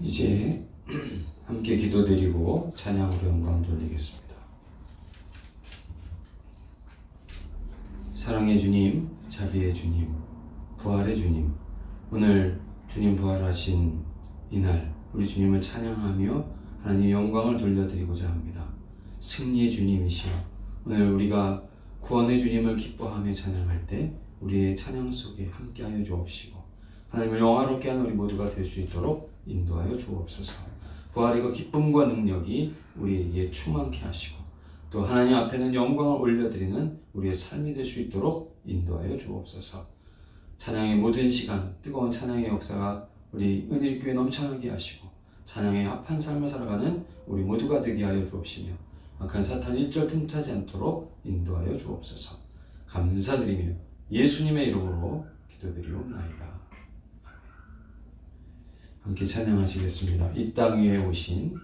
이제 함께 기도드리고 찬양으로 영광 돌리겠습니다. 사랑의 주님, 자비의 주님, 부활의 주님, 오늘 주님 부활하신 이날 우리 주님을 찬양하며 하나님 영광을 돌려드리고자 합니다. 승리의 주님이시여, 오늘 우리가 구원의 주님을 기뻐하며 찬양할 때 우리의 찬양 속에 함께하여 주옵시고 하나님을 영화롭게 하는 우리 모두가 될 수 있도록 인도하여 주옵소서. 부활의 그 기쁨과 능력이 우리에게 충만케 하시고 또 하나님 앞에는 영광을 올려드리는 우리의 삶이 될 수 있도록 인도하여 주옵소서. 찬양의 모든 시간, 뜨거운 찬양의 역사가 우리 은일교회 넘쳐나게 하시고 찬양에 합한 삶을 살아가는 우리 모두가 되게 하여 주옵시며 악한 사탄 일절 틈타지 않도록 인도하여 주옵소서. 감사드리며 예수님의 이름으로 기도드리옵나이다. 함께 찬양하시겠습니다. 이 땅 위에 오신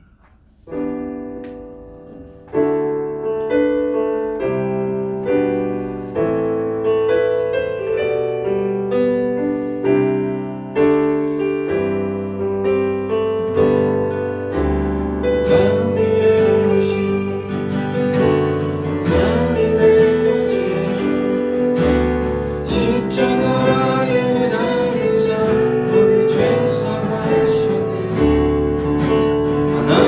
하나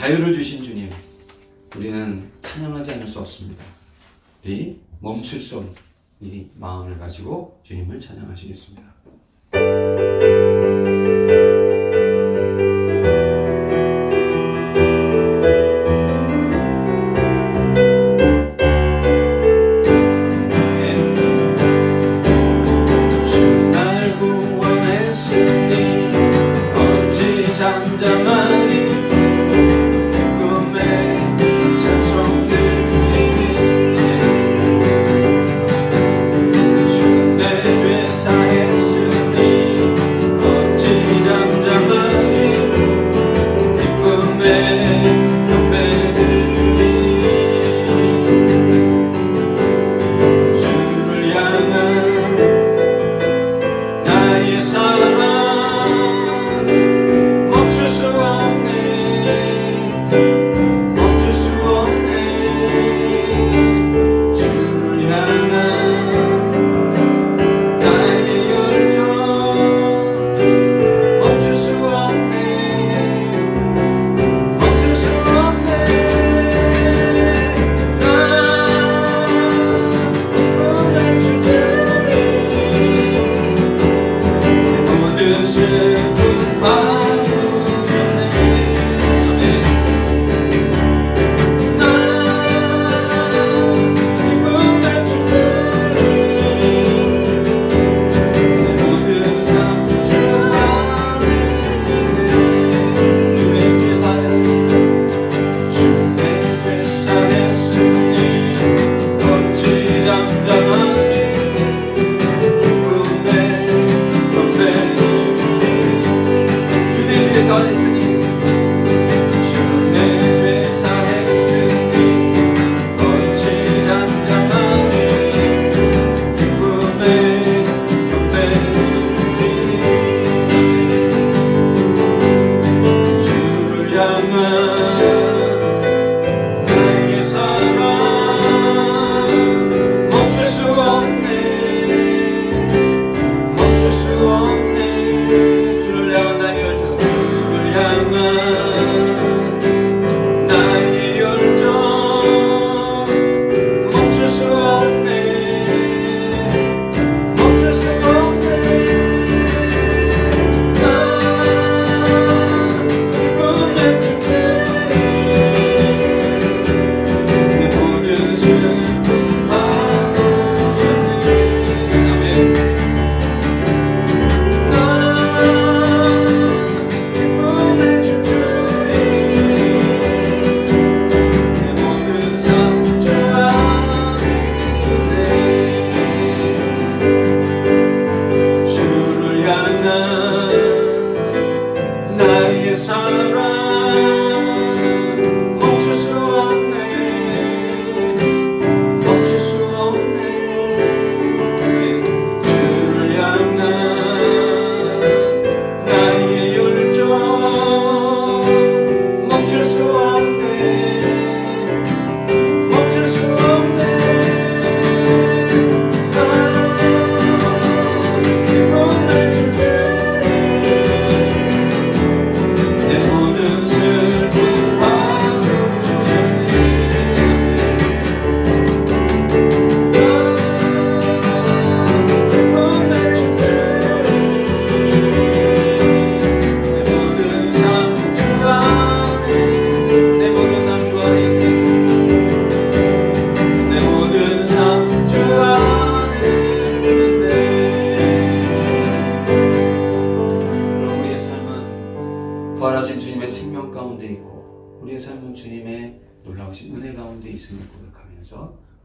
자유를 주신 주님, 우리는 찬양하지 않을 수 없습니다. 우리 멈출 수 없는 이 마음을 가지고 주님을 찬양하시겠습니다.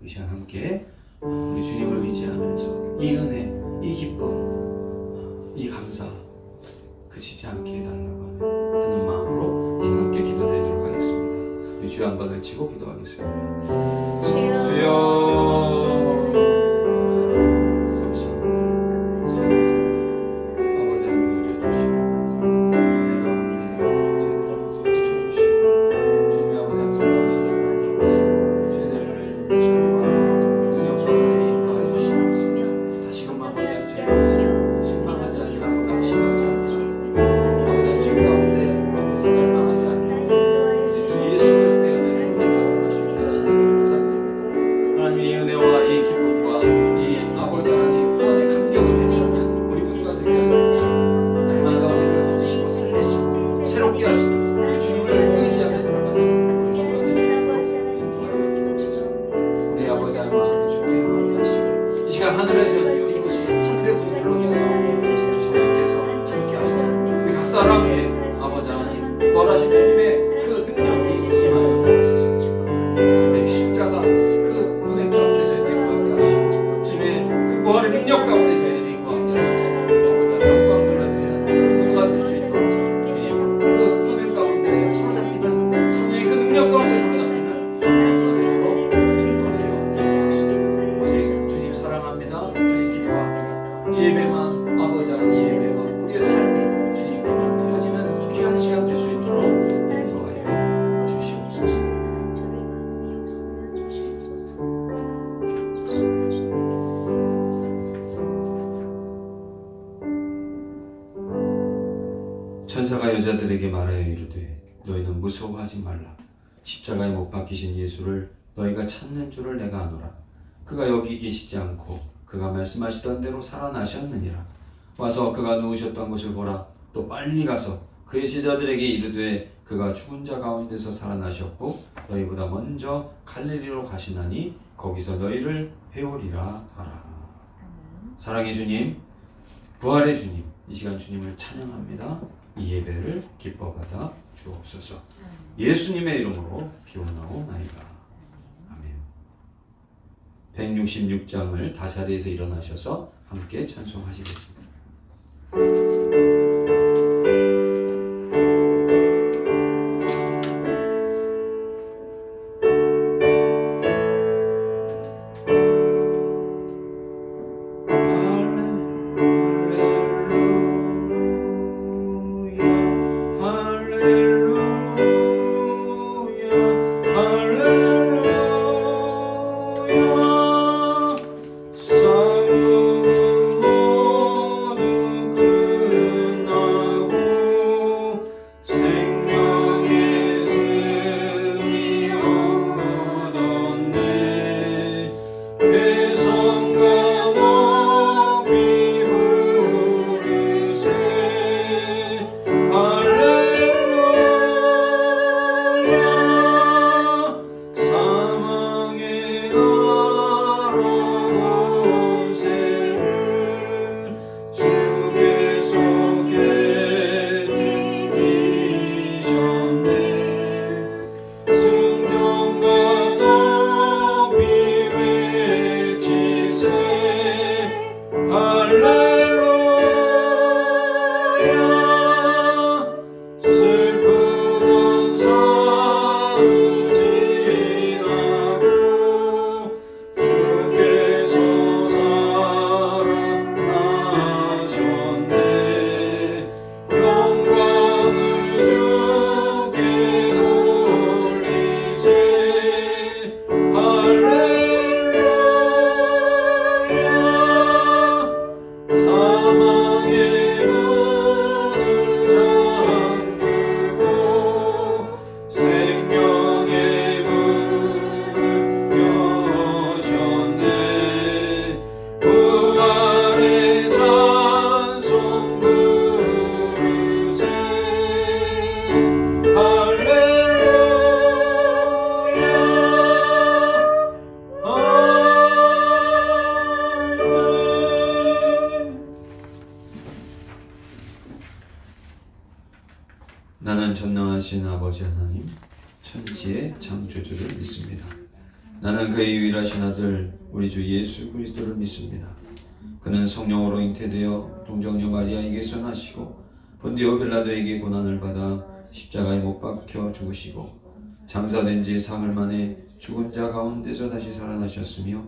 이 시간 함께 우리 주님을 의지하면서 이 은혜, 이 기쁨, 이 감사 그치지 않게 해달라고 하는 마음으로 지금 함께 기도드리도록 하겠습니다. 우리 주여 한번 외치고 기도하겠습니다. 주여 제자들에게 말하여 이르되 너희는 무서워하지 말라. 십자가에 못 박히신 예수를 너희가 찾는 줄을 내가 아노라. 그가 여기 계시지 않고 그가 말씀하시던 대로 살아나셨느니라. 와서 그가 누우셨던 것을 보라. 또 빨리 가서 그의 제자들에게 이르되 그가 죽은 자 가운데서 살아나셨고 너희보다 먼저 갈릴리로 가시나니 거기서 너희를 배우리라 하라. 사랑의 주님, 부활의 주님, 이 시간 주님을 찬양합니다. 이 예배를 기뻐 받아 주옵소서. 예수님의 이름으로 기원하오나이다. 아멘. 166장을 다 자리에서 일어나셔서 함께 찬송하시겠습니다. 나는 전능하신 아버지 하나님, 천지의 창조주를 믿습니다. 나는 그의 유일하신 아들 우리 주 예수 그리스도를 믿습니다. 그는 성령으로 잉태되어 동정녀 마리아에게서 나시고 본디오 빌라도에게 고난을 받아 십자가에 못 박혀 죽으시고 장사된 지 사흘 만에 죽은 자 가운데서 다시 살아나셨으며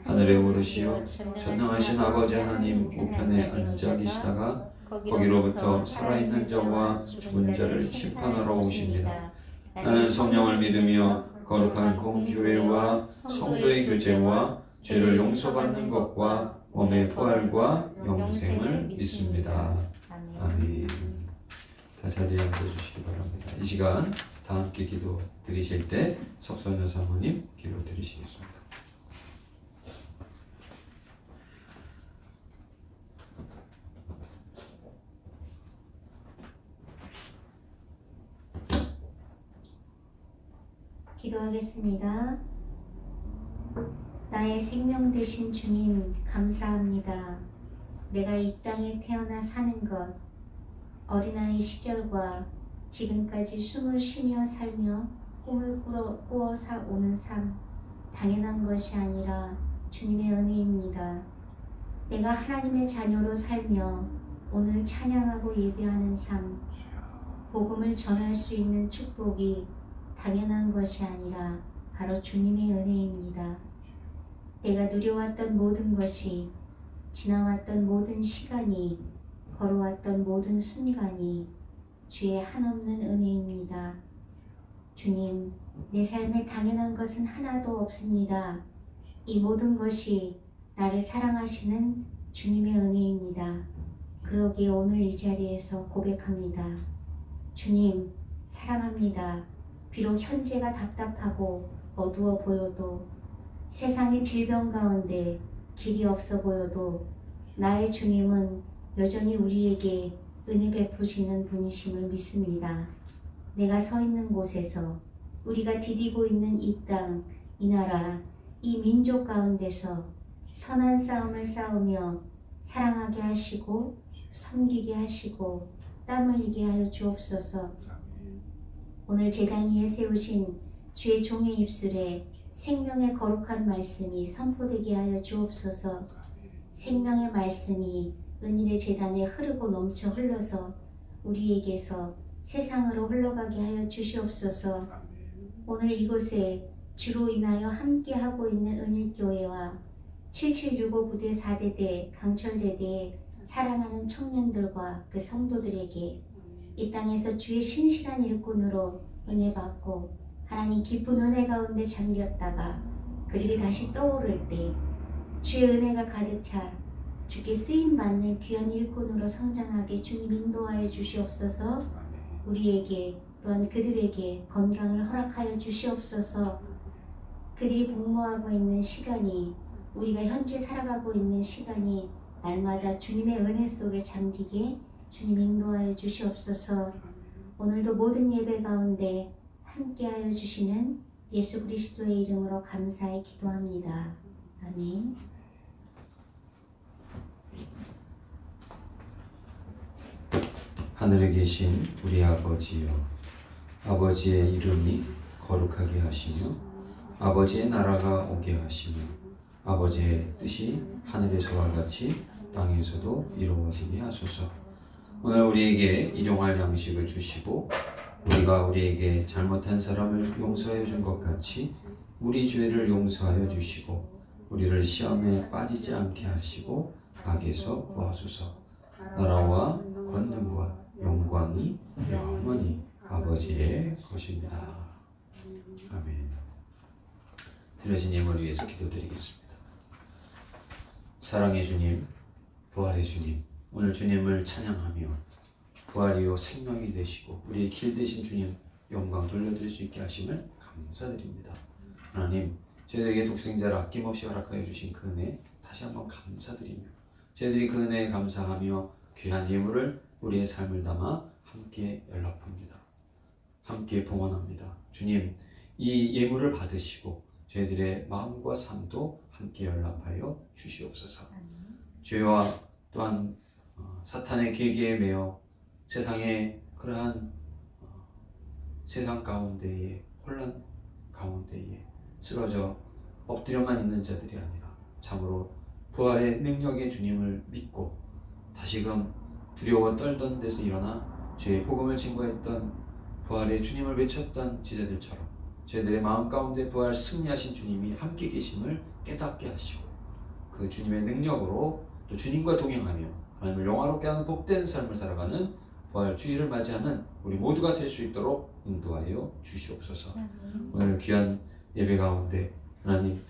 하늘에 오르시어 전능하신 아버지 하나님 우편에 앉아 계시다가 거기로부터 살아있는 자와 죽은 자를 심판하러 오십니다. 나는 성령을 믿으며 거룩한 공교회와 성도의 교제와 죄를 용서받는 것과 몸의 부활과 영생을 믿습니다. 아멘. 다 자리에 앉아주시기 바랍니다. 이 시간 다 함께 기도 드리실 때 석선여 사모님 기도 드리시겠습니다. 기도하겠습니다. 나의 생명 되신 주님 감사합니다. 내가 이 땅에 태어나 사는 것, 어린아이 시절과 지금까지 숨을 쉬며 살며 꿈을 꾸어 오는 삶, 당연한 것이 아니라 주님의 은혜입니다. 내가 하나님의 자녀로 살며 오늘 찬양하고 예배하는 삶, 복음을 전할 수 있는 축복이 당연한 것이 아니라 바로 주님의 은혜입니다. 내가 누려왔던 모든 것이, 지나왔던 모든 시간이, 걸어왔던 모든 순간이 주의 한없는 은혜입니다. 주님, 내 삶에 당연한 것은 하나도 없습니다. 이 모든 것이 나를 사랑하시는 주님의 은혜입니다. 그러기에 오늘 이 자리에서 고백합니다. 주님 사랑합니다. 비록 현재가 답답하고 어두워 보여도 세상의 질병 가운데 길이 없어 보여도 나의 주님은 여전히 우리에게 은혜 베푸시는 분이심을 믿습니다. 내가 서 있는 곳에서 우리가 디디고 있는 이 땅, 이 나라, 이 민족 가운데서 선한 싸움을 싸우며 사랑하게 하시고 섬기게 하시고 땀 흘리게 하여 주옵소서. 오늘 제단 위에 세우신 주의 종의 입술에 생명의 거룩한 말씀이 선포되게 하여 주옵소서. 생명의 말씀이 은일의 제단에 흐르고 넘쳐 흘러서 우리에게서 세상으로 흘러가게 하여 주시옵소서. 오늘 이곳에 주로 인하여 함께하고 있는 은일교회와 7765 부대 4대대 강철대대의 사랑하는 청년들과 그 성도들에게 이 땅에서 주의 신실한 일꾼으로 은혜 받고 하나님 깊은 은혜 가운데 잠겼다가 그들이 다시 떠오를 때 주의 은혜가 가득 차 주께 쓰임받는 귀한 일꾼으로 성장하게 주님 인도하여 주시옵소서. 우리에게 또한 그들에게 건강을 허락하여 주시옵소서. 그들이 복무하고 있는 시간이 우리가 현재 살아가고 있는 시간이 날마다 주님의 은혜 속에 잠기게 주님 인도하여 주시옵소서. 오늘도 모든 예배 가운데 함께하여 주시는 예수 그리스도의 이름으로 감사히 기도합니다. 아멘. 하늘에 계신 우리 아버지여, 아버지의 이름이 거룩하게 하시며 아버지의 나라가 오게 하시며 아버지의 뜻이 하늘에서와 같이 땅에서도 이루어지게 하소서. 오늘 우리에게 일용할 양식을 주시고 우리가 우리에게 잘못한 사람을 용서해 준 것 같이 우리 죄를 용서하여 주시고 우리를 시험에 빠지지 않게 하시고 악에서 구하소서. 나라와 권능과 영광이 영원히 아버지의 것입니다. 아멘. 드려진 예물 위해서 기도드리겠습니다. 사랑의 주님, 부활의 주님, 오늘 주님을 찬양하며 부활이요 생명이 되시고 우리의 길 되신 주님 영광 돌려드릴 수 있게 하심을 감사드립니다. 하나님, 저희들에게 독생자를 아낌없이 허락하여 주신 그 은혜 다시 한번 감사드리며 저희들이 그 은혜에 감사하며 귀한 예물을 우리의 삶을 담아 함께 연락합니다. 함께 봉헌합니다. 주님, 이 예물을 받으시고 저희들의 마음과 삶도 함께 연락하여 주시옵소서. 죄와 또한 사탄의 계계에 매여 세상의 그러한 세상 가운데에 혼란 가운데에 쓰러져 엎드려만 있는 자들이 아니라 참으로 부활의 능력의 주님을 믿고 다시금 두려워 떨던 데서 일어나 주의 복음을 증거했던 부활의 주님을 외쳤던 지체들처럼 저희들의 마음 가운데 부활 승리하신 주님이 함께 계심을 깨닫게 하시고 그 주님의 능력으로 또 주님과 동행하며 하나님을 영화롭게 하는 복된 삶을 살아가는 부활 주일을 맞이하는 우리 모두가 될 수 있도록 인도하여 주시옵소서. 오늘 귀한 예배 가운데 하나님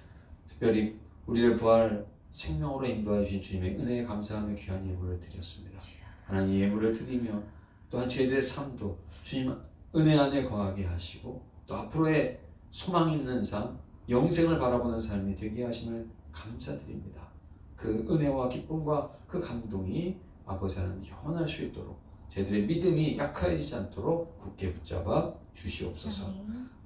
특별히 우리를 부활 생명으로 인도하여 주신 주님의 은혜에 감사하며 귀한 예물을 드렸습니다. 하나님 예물을 드리며 또한 저희들의 삶도 주님 은혜 안에 거하게 하시고 또 앞으로의 소망 있는 삶, 영생을 바라보는 삶이 되게 하심을 감사드립니다. 그 은혜와 기쁨과 그 감동이 아버지 하나님 영원할 수 있도록 저희들의 믿음이 약해지지 않도록 굳게 붙잡아 주시옵소서.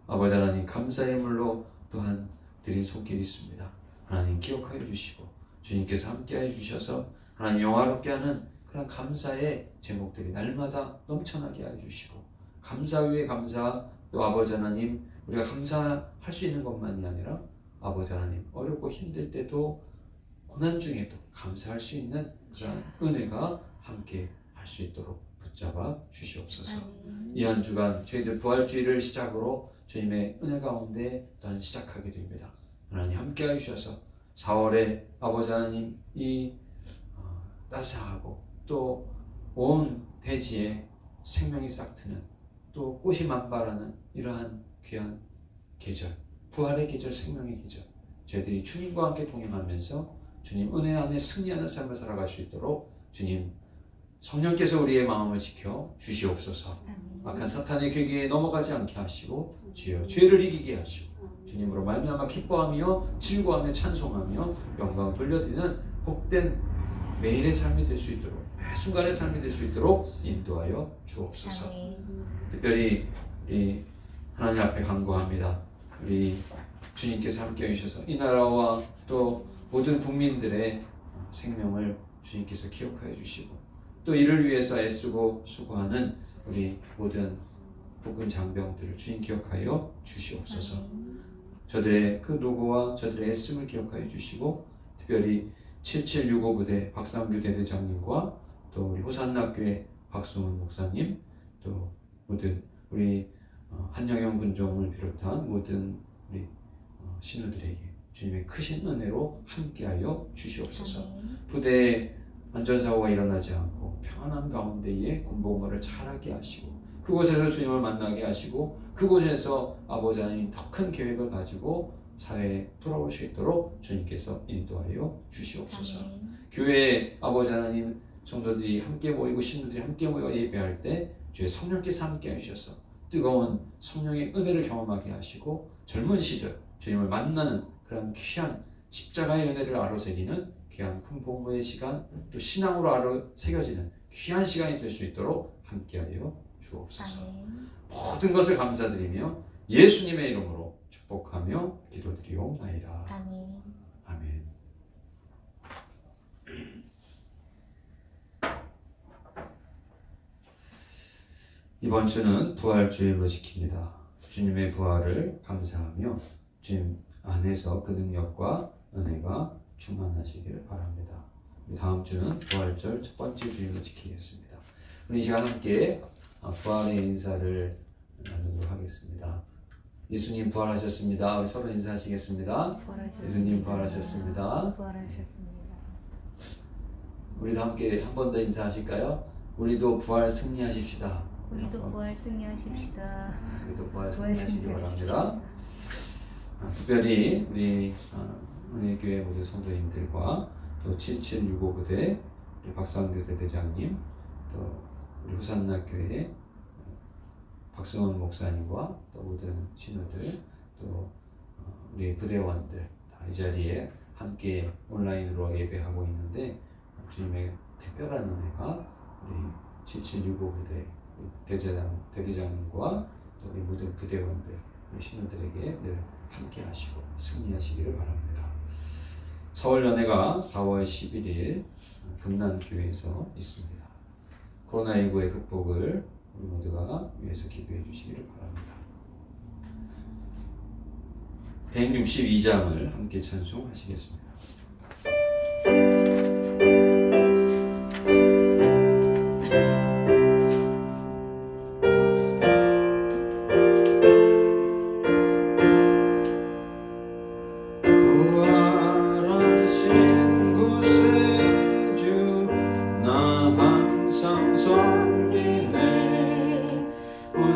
아버지 하나님 감사의 물로 또한 드린 손길이 있습니다. 하나님 기억하여 주시고 주님께서 함께하여 주셔서 하나님 영화롭게 하는 그런 감사의 제목들이 날마다 넘쳐나게 하여 주시고 감사 위에 감사 또 아버지 하나님 우리가 감사할 수 있는 것만이 아니라 아버지 하나님 어렵고 힘들 때도 고난 중에도 감사할 수 있는 그런 은혜가 함께 할 수 있도록 붙잡아 주시옵소서. 이 한 주간 저희들 부활주의를 시작으로 주님의 은혜 가운데 또한 시작하게 됩니다. 하나님 함께하여 주셔서 4월에 아버지 하나님 이 따스하고 또 온 대지에 생명이 싹 트는 또 꽃이 만발하는 이러한 귀한 계절, 부활의 계절, 생명의 계절 저희들이 주님과 함께 동행하면서 주님 은혜 안에 승리하는 삶을 살아갈 수 있도록 주님 성령께서 우리의 마음을 지켜 주시옵소서. 아멘. 악한 사탄의 괴계에 넘어가지 않게 하시고 주여 죄를 이기게 하시고 주님으로 말미암아 기뻐하며 즐거워하며 찬송하며 영광 돌려드리는 복된 매일의 삶이 될 수 있도록, 매 순간의 삶이 될 수 있도록 인도하여 주옵소서. 아멘. 특별히 우리 하나님 앞에 간구합니다. 우리 주님께서 함께 해주셔서 이 나라와 또 모든 국민들의 생명을 주님께서 기억하여 주시고, 또 이를 위해서 애쓰고 수고하는 우리 모든 국군 장병들을 주님 기억하여 주시옵소서. 저들의 그 노고와 저들의 애씀을 기억하여 주시고, 특별히 7765 부대 박상규 대대장님과 또 우리 호산나교회 박수문 목사님, 또 모든 우리 한영영 군종을 비롯한 모든 우리 신우들에게 주님의 크신 은혜로 함께하여 주시옵소서. 부대에 안전사고가 일어나지 않고 평안한 가운데에 군복무를 잘하게 하시고, 그곳에서 주님을 만나게 하시고, 그곳에서 아버지 하나님 더 큰 계획을 가지고 사회에 돌아올 수 있도록 주님께서 인도하여 주시옵소서. 교회에 아버지 하나님 성도들이 함께 모이고 신도들이 함께 모여 예배할 때 주의 성령께서 함께 해주셔서 뜨거운 성령의 은혜를 경험하게 하시고, 젊은 시절 주님을 만나는 그런 귀한 십자가의 은혜를 아로새기는 귀한 군복무의 시간, 또 신앙으로 아로새겨지는 귀한 시간이 될 수 있도록 함께하여 주옵소서. 모든 것을 감사드리며 예수님의 이름으로 축복하며 기도드리옵나이다. 아멘. 아멘. 이번 주는 부활주일로 지킵니다. 주님의 부활을 감사하며 주님 안에서 그 능력과 은혜가 충만하시기를 바랍니다. 다음 주는 부활절 첫 번째 주일로 지키겠습니다. 우리 이 시간 함께 부활의 인사를 나누도록 하겠습니다. 예수님 부활하셨습니다. 우리 서로 인사하시겠습니다. 예수님 부활하셨습니다. 우리도 함께 한 번 더 인사하실까요? 우리도 부활 승리하십시다. 우리도 부활 승리하십시다. 우리도 부활 승리하시기 바랍니다. 특별히 우리 은혜교회 모든 성도님들과 또 7765 부대 우리 박상규 대대장님, 또 우리 후산나교회 박승원 목사님과 또 모든 신우들, 또 우리 부대원들 다 이 자리에 함께 온라인으로 예배하고 있는데, 주님의 특별한 은혜가 우리 7765 부대 대대장님과 또 우리 모든 부대원들, 우리 신우들에게 늘 함께 하시고 승리하시기를 바랍니다. 서울 연회가 4월 11일 금난교회에서 있습니다. 코로나19의 극복을 우리 모두가 위해서 기도해 주시기를 바랍니다. 162장을 함께 찬송하시겠습니다.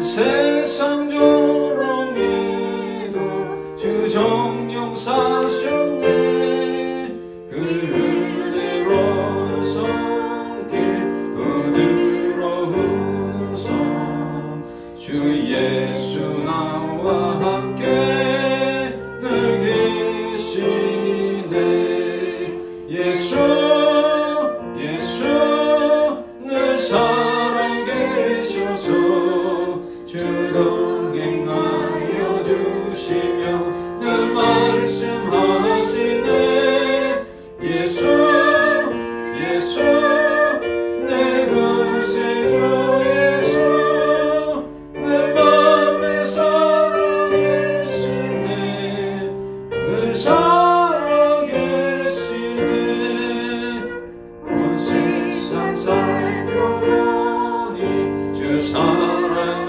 세상 조롱에도 주 정령 사셨네. 그 은혜로 손길 거들어 훈서 주 예수 나와 함께 늘 계시네. 예수 늘 살아계셔서 주로 행하여 주시며 늘 말씀하시네. 예수 내 구세주 예수 내 맘에 살아계시네. 늘 살아계시네. 온 세상 살펴보니 주 사랑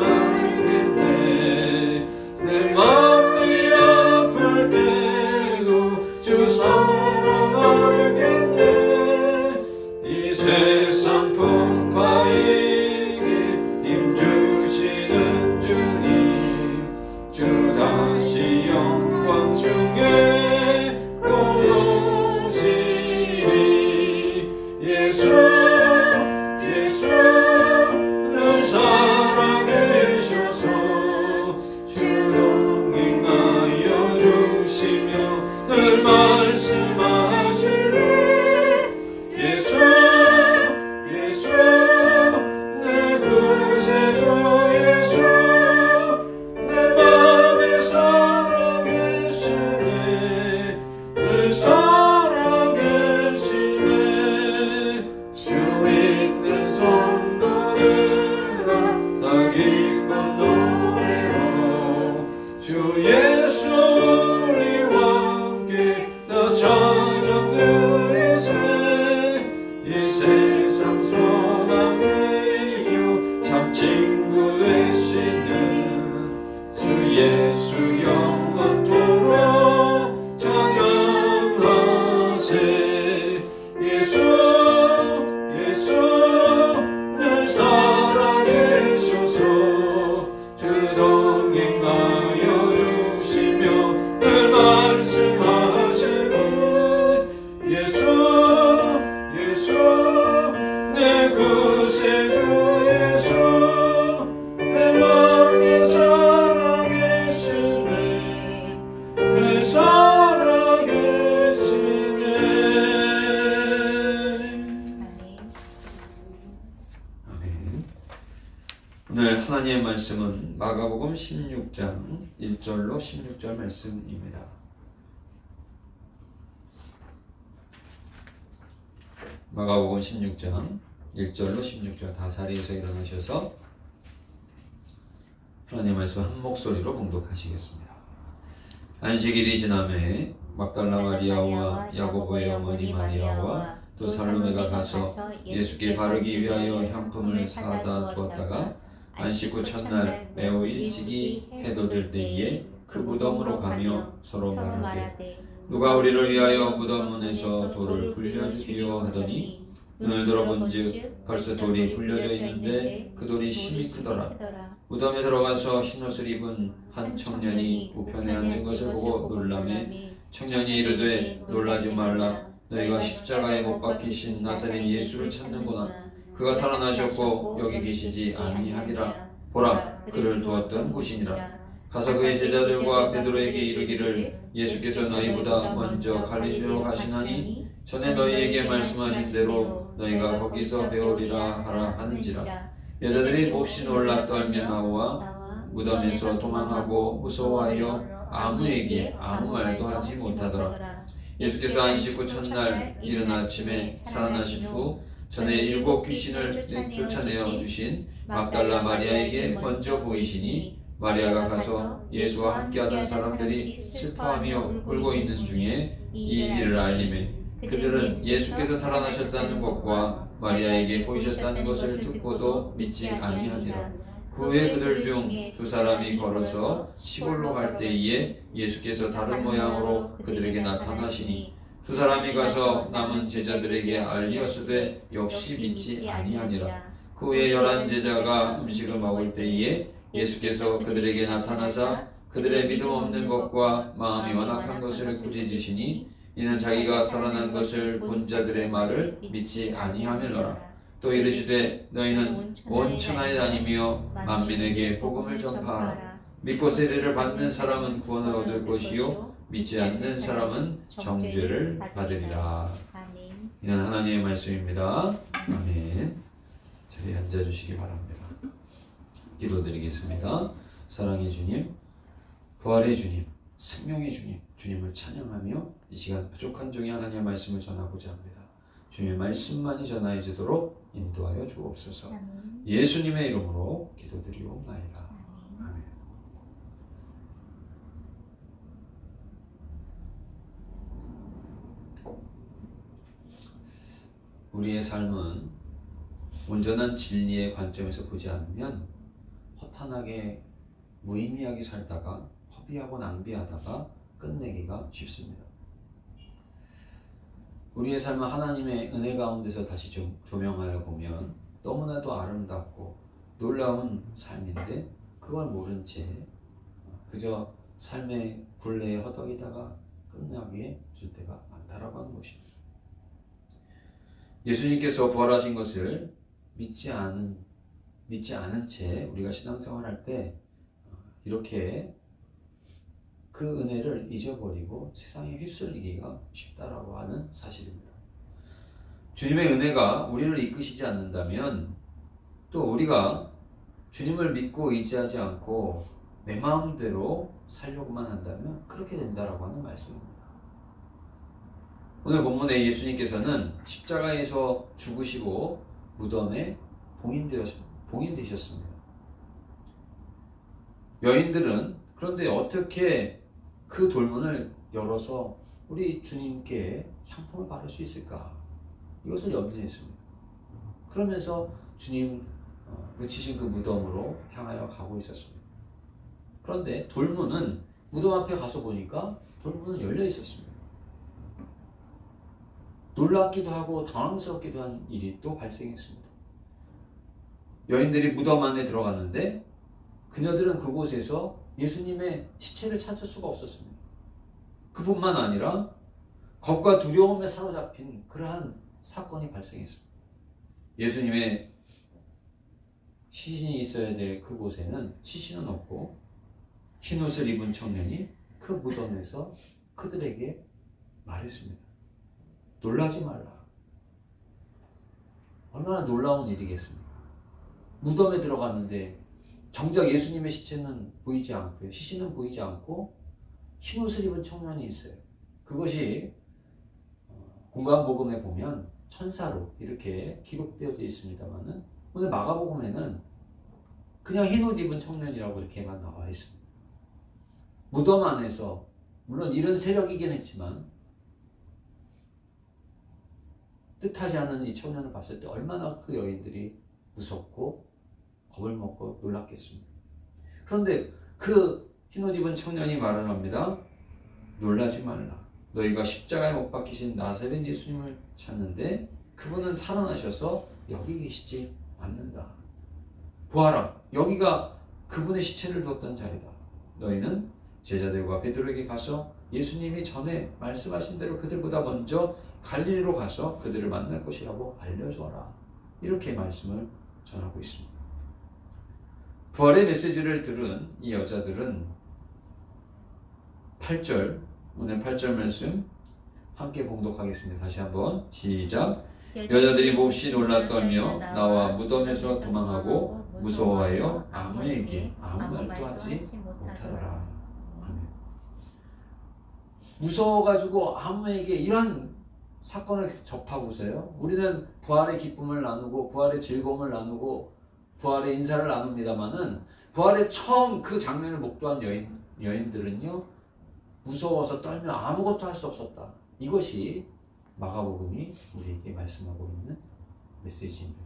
내 맘이 아플 때도 주 사랑 알겠네. 이 세상 풍파에게 힘주시는 주님, 주 다시 영광 중에 늘 말씀하시네. 예수 예수 내 구세주 예수 내 맘에 살아계시네. 늘 살아계시네. 주 믿는 성도들아 다 기쁜 노래로 주 예수 우리와 함께 나 찬양 드리세. 이 세상 소망이요 참 친구 되시는 주 예수 영원토록 찬양하세. 예수 예수 늘 살아계셔서 주 동행하여 주시며 늘 말씀하시네. 예수 예수 내 구세주 예수 내 맘에 살아계시네. 늘 살아계시네. 아멘. 오늘 하나님의 말씀은 마가복음 16장 1절로 16절 말씀입니다. 마가복음 16장 1절로 16절 다 자리에서 일어나셔서 하나님의 말씀 한 목소리로 봉독하시겠습니다. 안식일이 지남에 막달라 마리아와 야고보의 어머니 마리아와 또 살로메가 가서 예수께 바르기 위하여 향품을 사다 주었다가 안식 후 첫날 매우 일찍이 해도 될 때에 그 무덤으로 가며 서로 말하되 누가 우리를 위하여 무덤 문에서 돌을 굴려주기요 하더니 눈을 들어본즉 벌써 돌이 굴려져 있는데 그 돌이 심히 크더라. 무덤에 들어가서 흰옷을 입은 한 청년이 우편에 앉은 것을 보고 놀라매 청년이 이르되 놀라지 말라. 너희가 십자가에 못 박히신 나사렛 예수를 찾는구나. 그가 살아나셨고 여기 계시지 아니하리라. 보라 그를 두었던 곳이니라. 가서 그의 제자들과 베드로에게 이르기를 예수께서 너희보다 먼저 갈릴리로 가시나니 전에 너희에게 말씀하신 대로 너희가 거기서 배우리라 하라 하는지라. 여자들이 몹시 놀라 떨며 나와 무덤에서 도망하고 무서워하여 아무에게 아무 말도 하지 못하더라. 예수께서 안식 후 첫날 이른 아침에 살아나신 후 전에 7 귀신을 쫓아내어 주신 막달라 마리아에게 먼저 보이시니 마리아가 가서 예수와 함께하던 사람들이 슬퍼하며 울고 있는 중에 이 일을 알림해 그들은 예수께서 살아나셨다는 것과 마리아에게 보이셨다는 것을 듣고도 믿지 아니하니라. 그 후에 그들 중 2 사람이 걸어서 시골로 갈 때에 예수께서 다른 모양으로 그들에게 나타나시니 2 사람이 가서 남은 제자들에게 알리었으되 역시 믿지 아니하니라. 그 후에 11 제자가 음식을 먹을 때에 예수께서 그들에게 나타나사 그들의 믿음 없는 것과 마음이 완악한 것을 꾸짖으시니 이는 자기가 살아난 것을 본 자들의 말을 믿지 아니하밀러라. 또 이르시되 너희는 온 천하에 다니며 만민에게 복음을 전파하라. 믿고 세례를 받는 사람은 구원을 얻을 것이요 믿지 않는 사람은 정죄를 받으리라. 이는 하나님의 말씀입니다. 아멘. 자리에 앉아주시기 바랍니다. 기도드리겠습니다. 사랑의 주님, 부활의 주님, 생명의 주님, 주님을 찬양하며 이 시간 부족한 종이 하나님의 말씀을 전하고자 합니다. 주님의 말씀만이 전하여지도록 인도하여 주옵소서. 예수님의 이름으로 기도드리옵나이다. 아멘. 우리의 삶은 온전한 진리의 관점에서 보지 않으면 허탄하게 무의미하게 살다가 허비하고 낭비하다가 끝내기가 쉽습니다. 우리의 삶은 하나님의 은혜 가운데서 다시 좀 조명하여 보면 너무나도 아름답고 놀라운 삶인데 그걸 모른 채 그저 삶의 굴레에 허덕이다가 끝나게 될 때가 많다라고 하는 것입니다. 예수님께서 부활하신 것을 믿지 않은 채 우리가 신앙생활할 때 이렇게 그 은혜를 잊어버리고 세상에 휩쓸리기가 쉽다라고 하는 사실입니다. 주님의 은혜가 우리를 이끄시지 않는다면 또 우리가 주님을 믿고 의지하지 않고 내 마음대로 살려고만 한다면 그렇게 된다라고 하는 말씀입니다. 오늘 본문에 예수님께서는 십자가에서 죽으시고 무덤에 봉인되셨습니다. 여인들은 그런데 어떻게 그 돌문을 열어서 우리 주님께 향품을 바를 수 있을까? 이것을 염려했습니다. 그러면서 주님 묻히신 그 무덤으로 향하여 가고 있었습니다. 그런데 돌문은 무덤 앞에 가서 보니까 돌문은 열려 있었습니다. 놀랍기도 하고 당황스럽기도 한 일이 또 발생했습니다. 여인들이 무덤 안에 들어갔는데 그녀들은 그곳에서 예수님의 시체를 찾을 수가 없었습니다. 그뿐만 아니라 겁과 두려움에 사로잡힌 그러한 사건이 발생했습니다. 예수님의 시신이 있어야 될 그곳에는 시신은 없고 흰옷을 입은 청년이 그 무덤에서 그들에게 말했습니다. 놀라지 말라. 얼마나 놀라운 일이겠습니까? 무덤에 들어갔는데 정작 예수님의 시체는 보이지 않고요. 시신은 보이지 않고 흰옷을 입은 청년이 있어요. 그것이 공관복음에 보면 천사로 이렇게 기록되어져 있습니다만은 오늘 마가복음에는 그냥 흰옷 입은 청년이라고 이렇게만 나와 있습니다. 무덤 안에서 물론 이른 새벽이긴 했지만 뜻하지 않은 이 청년을 봤을 때 얼마나 그 여인들이 무섭고 겁을 먹고 놀랐겠습니까? 그런데 그 흰옷 입은 청년이 말을 합니다. 놀라지 말라. 너희가 십자가에 못 박히신 나사렛 예수님을 찾는데 그분은 살아나셔서 여기 계시지 않는다. 보아라. 여기가 그분의 시체를 두었던 자리다. 너희는 제자들과 베드로에게 가서 예수님이 전에 말씀하신 대로 그들보다 먼저 갈릴리로 가서 그들을 만날 것이라고 알려주어라. 이렇게 말씀을 전하고 있습니다. 부활의 메시지를 들은 이 여자들은 8절, 오늘 8절 말씀 함께 봉독하겠습니다. 다시 한번 시작. 여자들이 몹시 놀라 떨며 나와 무덤에서 도망하고 무서워하여 아무에게 아무 말도 하지 못하더라. 아멘. 무서워가지고 아무에게 이런 사건을 접하고서요. 우리는 부활의 기쁨을 나누고 부활의 즐거움을 나누고 부활의 인사를 나눕니다만은 부활의 처음 그 장면을 목도한 여인들은요. 무서워서 떨며 아무것도 할 수 없었다. 이것이 마가복음이 우리에게 말씀하고 있는 메시지입니다.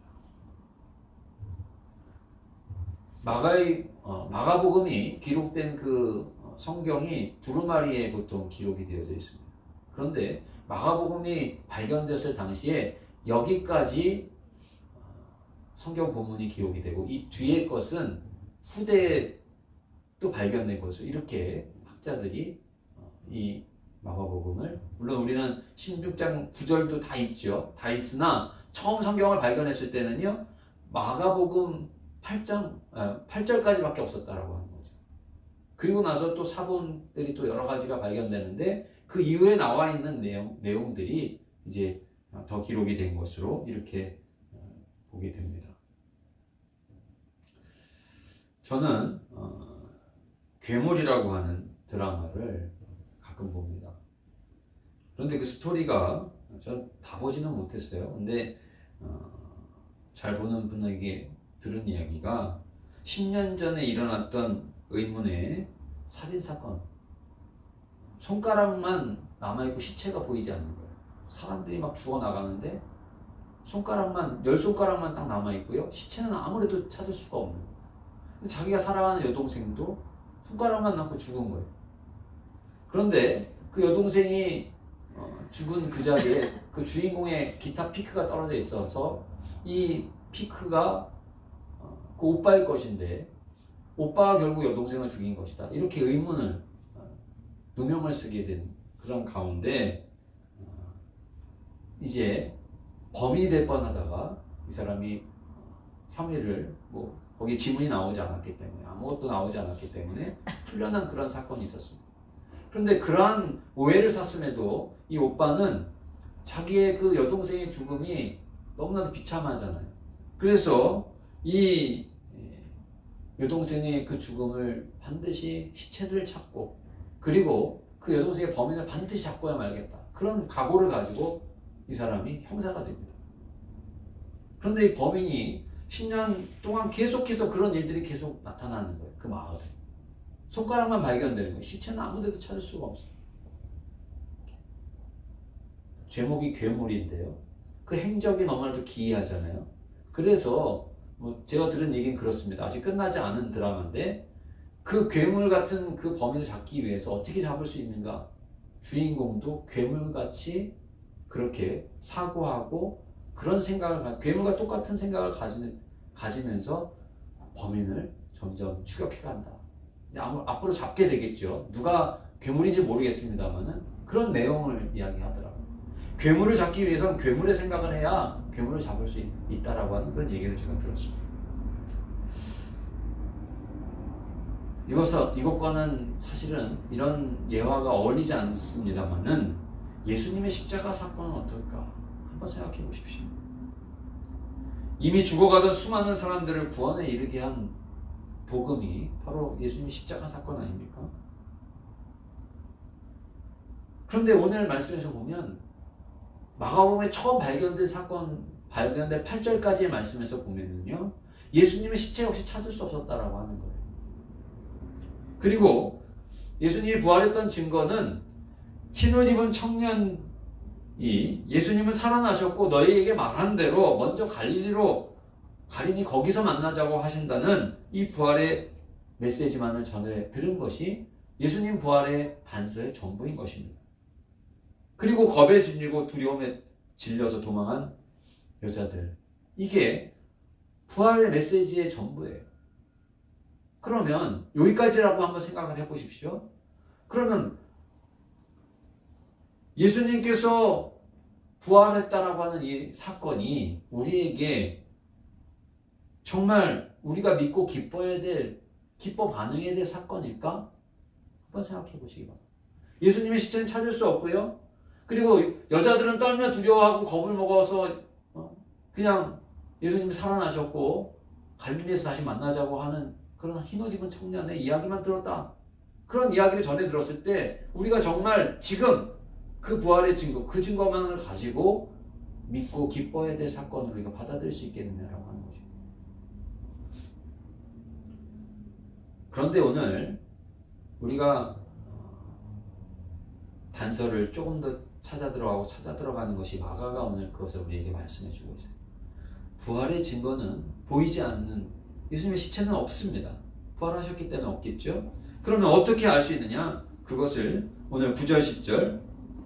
마가복음이 기록된 그 성경이 두루마리에 보통 기록이 되어져 있습니다. 그런데 마가복음이 발견되었을 당시에 여기까지 성경 본문이 기록이 되고 이 뒤의 것은 후대에 또 발견된 것을 이렇게 학자들이 이 마가복음을 물론 우리는 16장 9절도 다 있죠. 다 있으나 처음 성경을 발견했을 때는요. 마가복음 8절까지밖에 없었다라고 하는 거죠. 그리고 나서 또 사본들이 또 여러 가지가 발견되는데 그 이후에 나와 있는 내용들이 이제 더 기록이 된 것으로 이렇게 보게 됩니다. 저는 괴물이라고 하는 드라마를 가끔 봅니다. 그런데 그 스토리가 전 다 보지는 못했어요. 근데 잘 보는 분에게 들은 이야기가 10년 전에 일어났던 의문의 살인사건, 손가락만 남아있고 시체가 보이지 않는 거예요. 사람들이 막 죽어나가는데 손가락만 10손가락만 딱 남아있고요. 시체는 아무래도 찾을 수가 없는 거예요. 근데 자기가 사랑하는 여동생도 손가락만 남고 죽은 거예요. 그런데 그 여동생이 죽은 그 자리에 그 주인공의 기타 피크가 떨어져 있어서 이 피크가 그 오빠의 것인데 오빠가 결국 여동생을 죽인 것이다. 이렇게 의문을 누명을 쓰게 된 그런 가운데 이제 범인이 될 뻔하다가 이 사람이 혐의를 거기 지문이 나오지 않았기 때문에 아무것도 나오지 않았기 때문에 풀려난 그런 사건이 있었습니다. 그런데 그러한 오해를 샀음에도 이 오빠는 자기의 그 여동생의 죽음이 너무나도 비참하잖아요. 그래서 이 여동생의 그 죽음을 반드시 시체를 찾고, 그리고 그 여동생의 범인을 반드시 잡고야 말겠다, 그런 각오를 가지고 이 사람이 형사가 됩니다. 그런데 이 범인이 10년 동안 계속해서 그런 일들이 계속 나타나는 거예요. 그 마을에 손가락만 발견되는 거예요. 시체는 아무데도 찾을 수가 없어요. 제목이 괴물인데요, 그 행적이 너무나도 기이하잖아요. 그래서 제가 들은 얘기는 그렇습니다. 아직 끝나지 않은 드라마인데 그 괴물 같은 그 범인을 잡기 위해서 어떻게 잡을 수 있는가, 주인공도 괴물같이 그렇게 사고하고 그런 생각을, 괴물과 똑같은 생각을 가지면서 범인을 점점 추격해 간다. 앞으로 잡게 되겠죠. 누가 괴물인지 모르겠습니다만은 그런 내용을 이야기하더라고요. 괴물을 잡기 위해서는 괴물의 생각을 해야 괴물을 잡을 수 있다라고 하는 그런 얘기를 제가 들었습니다. 이것과는 사실은 이런 예화가 어울리지 않습니다만은 예수님의 십자가 사건은 어떨까 한번 생각해 보십시오. 이미 죽어가던 수많은 사람들을 구원에 이르게 한 복음이 바로 예수님의 십자가 사건 아닙니까? 그런데 오늘 말씀에서 보면 마가복음에 처음 발견된 8절까지의 말씀에서 보면은요, 예수님의 시체 역시 찾을 수 없었다라고 하는 거예요. 그리고 예수님이 부활했던 증거는 흰옷 입은 청년이 예수님은 살아나셨고 너희에게 말한 대로 먼저 갈리니 거기서 만나자고 하신다는 이 부활의 메시지만을 전해 들은 것이 예수님 부활의 단서의 전부인 것입니다. 그리고 겁에 질리고 두려움에 질려서 도망한 여자들, 이게 부활의 메시지의 전부예요. 그러면 여기까지라고 한번 생각을 해보십시오. 그러면 예수님께서 부활했다라고 하는 이 사건이 우리에게 정말 우리가 믿고 기뻐 반응해야 될 사건일까? 한번 생각해 보시기 바랍니다. 예수님의 시체는 찾을 수 없고요. 그리고 여자들은 떨며 두려워하고 겁을 먹어서 그냥 예수님이 살아나셨고 갈릴리에서 다시 만나자고 하는 그런 흰옷 입은 청년의 이야기만 들었다. 그런 이야기를 전해 들었을 때 우리가 정말 지금 그 부활의 증거, 그 증거만을 가지고 믿고 기뻐해야 될 사건을 우리가 받아들일 수 있겠느냐라고 하는 것입니다. 그런데 오늘 우리가 단서를 조금 더 찾아 들어가는 것이 마가가 오늘 그것을 우리에게 말씀해 주고 있어요. 부활의 증거는 보이지 않는, 예수님의 시체는 없습니다. 부활하셨기 때문에 없겠죠. 그러면 어떻게 알 수 있느냐? 그것을 오늘 9절 10절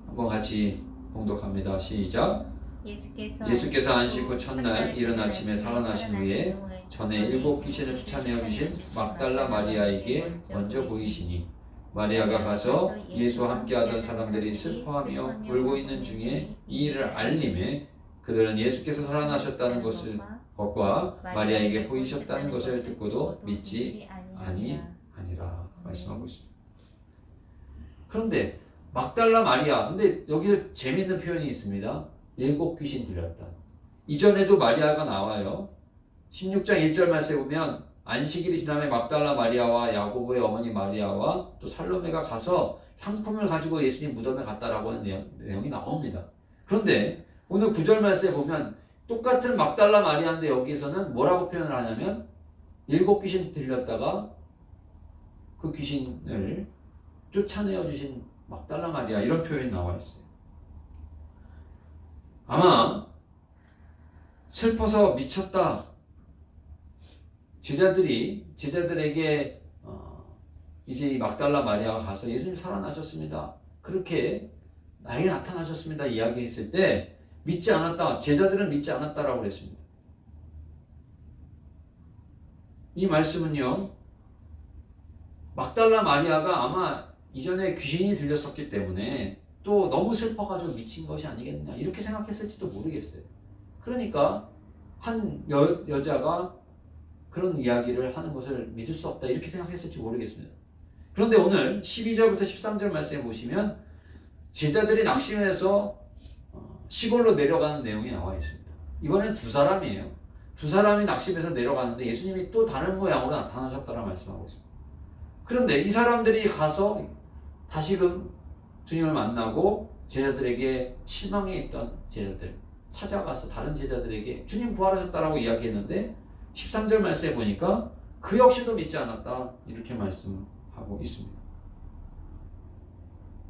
한번 같이 봉독합니다. 시작. 예수께서 안식 후 첫날 이른 아침에 살아나신 후에 전에 7 귀신을 쫓아내어 주신 막달라 마리아에게 먼저 보이시니 마리아가 가서 예수와 함께하던 사람들이 슬퍼하며 울고 있는 중에 이 일을 알림에 그들은 예수께서 살아나셨다는 것과 마리아에게 보이셨다는 것을 듣고도 믿지 아니하니라 말씀하고 있습니다. 그런데 막달라 마리아, 근데 여기서 재미있는 표현이 있습니다. 7 귀신 들렸다. 이전에도 마리아가 나와요. 16장 1절 말씀에 보면 안식일이 지나면 막달라 마리아와 야고보의 어머니 마리아와 또 살로메가 가서 향품을 가지고 예수님 무덤에 갔다라고 하는 내용이 나옵니다. 그런데 오늘 9절 말씀에 보면 똑같은 막달라 마리아인데 여기서는 뭐라고 표현을 하냐면 7 귀신 들렸다가 그 귀신을 쫓아내어 주신 막달라 마리아, 이런 표현이 나와 있어요. 아마 슬퍼서 미쳤다. 제자들에게 이제 이 막달라 마리아가 가서 예수님 살아나셨습니다, 그렇게 나에게 나타나셨습니다 이야기했을 때 믿지 않았다. 제자들은 믿지 않았다라고 그랬습니다. 이 말씀은요, 막달라 마리아가 아마 이전에 귀신이 들렸었기 때문에 또 너무 슬퍼가지고 미친 것이 아니겠느냐 이렇게 생각했을지도 모르겠어요. 그러니까 한 여자가 그런 이야기를 하는 것을 믿을 수 없다 이렇게 생각했을지 모르겠습니다. 그런데 오늘 12절부터 13절 말씀에 보시면 제자들이 낙심해서 시골로 내려가는 내용이 나와 있습니다. 이번엔 두 사람이에요. 두 사람이 낙심해서 내려가는데 예수님이 또 다른 모양으로 나타나셨다고 말씀하고 있습니다. 그런데 이 사람들이 가서 다시금 주님을 만나고 제자들에게 실망해 있던 제자들 찾아가서 다른 제자들에게 주님 부활하셨다라고 이야기했는데 13절 말씀에 보니까 그 역시도 믿지 않았다 이렇게 말씀하고 있습니다.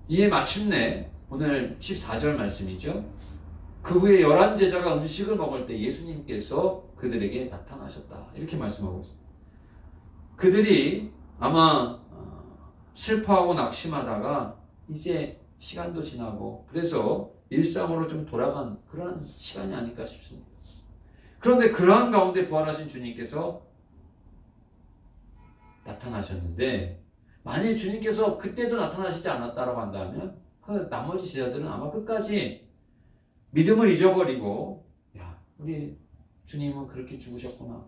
이에 마침내 오늘 14절 말씀이죠. 그 후에 11제자가 음식을 먹을 때 예수님께서 그들에게 나타나셨다 이렇게 말씀하고 있습니다. 그들이 아마 슬퍼하고 낙심하다가 이제 시간도 지나고 그래서 일상으로 좀 돌아간 그런 시간이 아닐까 싶습니다. 그런데 그러한 가운데 부활하신 주님께서 나타나셨는데 만일 주님께서 그때도 나타나시지 않았다고 한다면 그 나머지 제자들은 아마 끝까지 믿음을 잊어버리고 야 우리 주님은 그렇게 죽으셨구나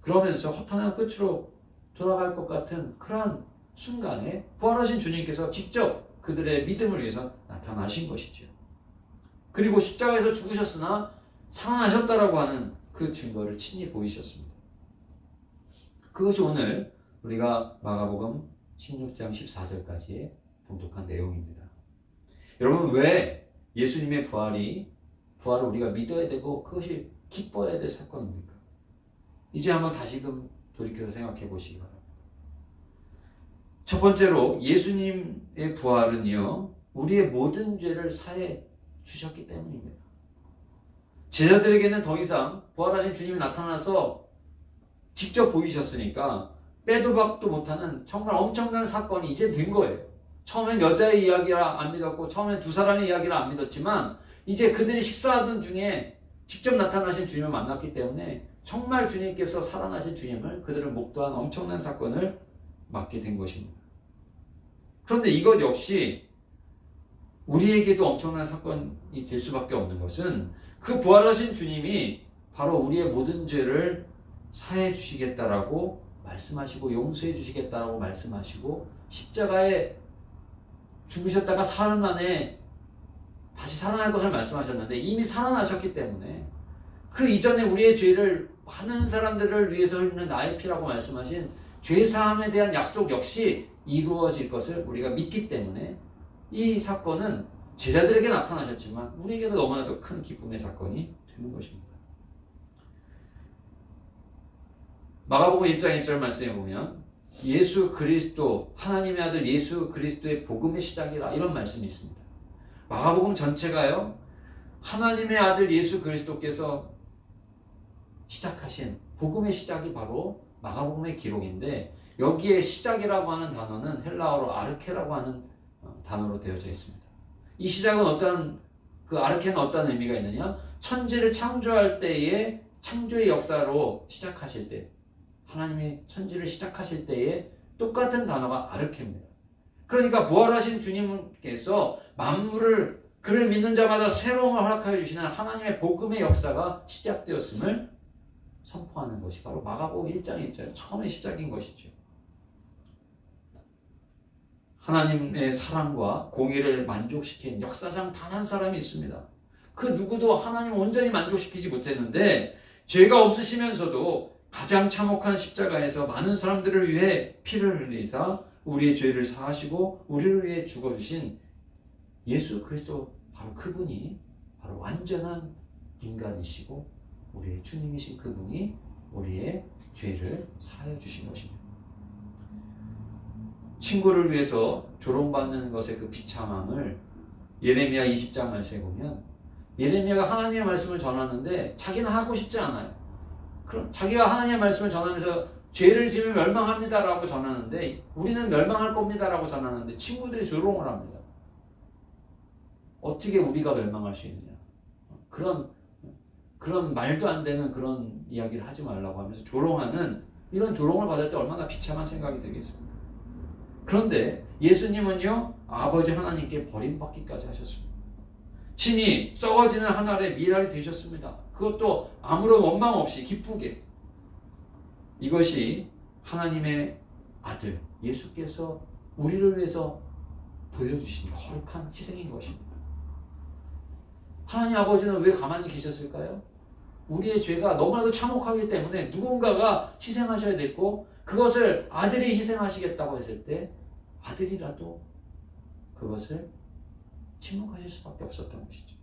그러면서 허탄한 끝으로 돌아갈 것 같은 그러한 순간에 부활하신 주님께서 직접 그들의 믿음을 위해서 나타나신 것이죠. 그리고 십자가에서 죽으셨으나 살아나셨다라고 하는 그 증거를 친히 보이셨습니다. 그것이 오늘 우리가 마가복음 16장 14절까지의 봉독한 내용입니다. 여러분 왜 예수님의 부활을 우리가 믿어야 되고 그것이 기뻐해야 될 사건입니까? 이제 한번 다시금 돌이켜서 생각해 보시기 바랍니다. 첫 번째로 예수님의 부활은요 우리의 모든 죄를 사해 주셨기 때문입니다. 제자들에게는 더 이상 부활하신 주님이 나타나서 직접 보이셨으니까 빼도 박도 못하는 정말 엄청난 사건이 이제 된 거예요. 처음엔 여자의 이야기라 안 믿었고 처음엔 두 사람의 이야기라 안 믿었지만 이제 그들이 식사하던 중에 직접 나타나신 주님을 만났기 때문에 정말 주님께서 살아나신 주님을 그들은 목도한 엄청난 사건을 맡게 된 것입니다. 그런데 이것 역시 우리에게도 엄청난 사건이 될 수밖에 없는 것은 그 부활하신 주님이 바로 우리의 모든 죄를 사해 주시겠다라고 말씀하시고 용서해 주시겠다라고 말씀하시고 십자가에 죽으셨다가 사흘 만에 다시 살아날 것을 말씀하셨는데 이미 살아나셨기 때문에 그 이전에 우리의 죄를 많은 사람들을 위해서 흘리는 나의 피라고 말씀하신 죄사함에 대한 약속 역시 이루어질 것을 우리가 믿기 때문에 이 사건은 제자들에게 나타나셨지만 우리에게도 너무나도 큰 기쁨의 사건이 되는 것입니다. 마가복음 1장 1절 말씀에 보면 예수 그리스도 하나님의 아들 예수 그리스도의 복음의 시작이라 이런 말씀이 있습니다. 마가복음 전체가요 하나님의 아들 예수 그리스도께서 시작하신 복음의 시작이 바로 마가복음의 기록인데 여기에 시작이라고 하는 단어는 헬라어로 아르케라고 하는 단어로 되어져 있습니다. 이 시작은 그 아르케는 어떤 의미가 있느냐? 천지를 창조할 때의 창조의 역사로 시작하실 때 하나님이 천지를 시작하실 때에 똑같은 단어가 아르케입니다. 그러니까 부활하신 주님께서 만물을 그를 믿는 자마다 새로움을 허락하여 주시는 하나님의 복음의 역사가 시작되었음을 선포하는 것이 바로 마가복음 1장 1절 처음의 시작인 것이죠. 하나님의 사랑과 공의를 만족시킨 역사상 단 한 사람이 있습니다. 그 누구도 하나님을 온전히 만족시키지 못했는데 죄가 없으시면서도 가장 참혹한 십자가에서 많은 사람들을 위해 피를 흘리사 우리의 죄를 사하시고 우리를 위해 죽어주신 예수 그리스도 바로 그분이 바로 완전한 인간이시고 우리의 주님이신 그분이 우리의 죄를 사하여 주신 것입니다. 친구를 위해서 조롱받는 것의 그 비참함을 예레미야 20장 말씀에 보면 예레미야가 하나님의 말씀을 전하는데 자기는 하고 싶지 않아요. 그럼 자기가 하나님의 말씀을 전하면서 죄를 지으면 멸망합니다라고 전하는데 우리는 멸망할 겁니다라고 전하는데 친구들이 조롱을 합니다. 어떻게 우리가 멸망할 수 있느냐. 그런 말도 안 되는 그런 이야기를 하지 말라고 하면서 조롱하는 이런 조롱을 받을 때 얼마나 비참한 생각이 들겠습니까? 그런데 예수님은요 아버지 하나님께 버림받기까지 하셨습니다. 친히 썩어지는 한 알의 미랄이 되셨습니다. 그것도 아무런 원망 없이 기쁘게. 이것이 하나님의 아들 예수께서 우리를 위해서 보여주신 거룩한 희생인 것입니다. 하나님 아버지는 왜 가만히 계셨을까요? 우리의 죄가 너무나도 참혹하기 때문에 누군가가 희생하셔야 됐고, 그것을 아들이 희생하시겠다고 했을 때 아들이라도 그것을 침묵하실 수밖에 없었던 것이죠.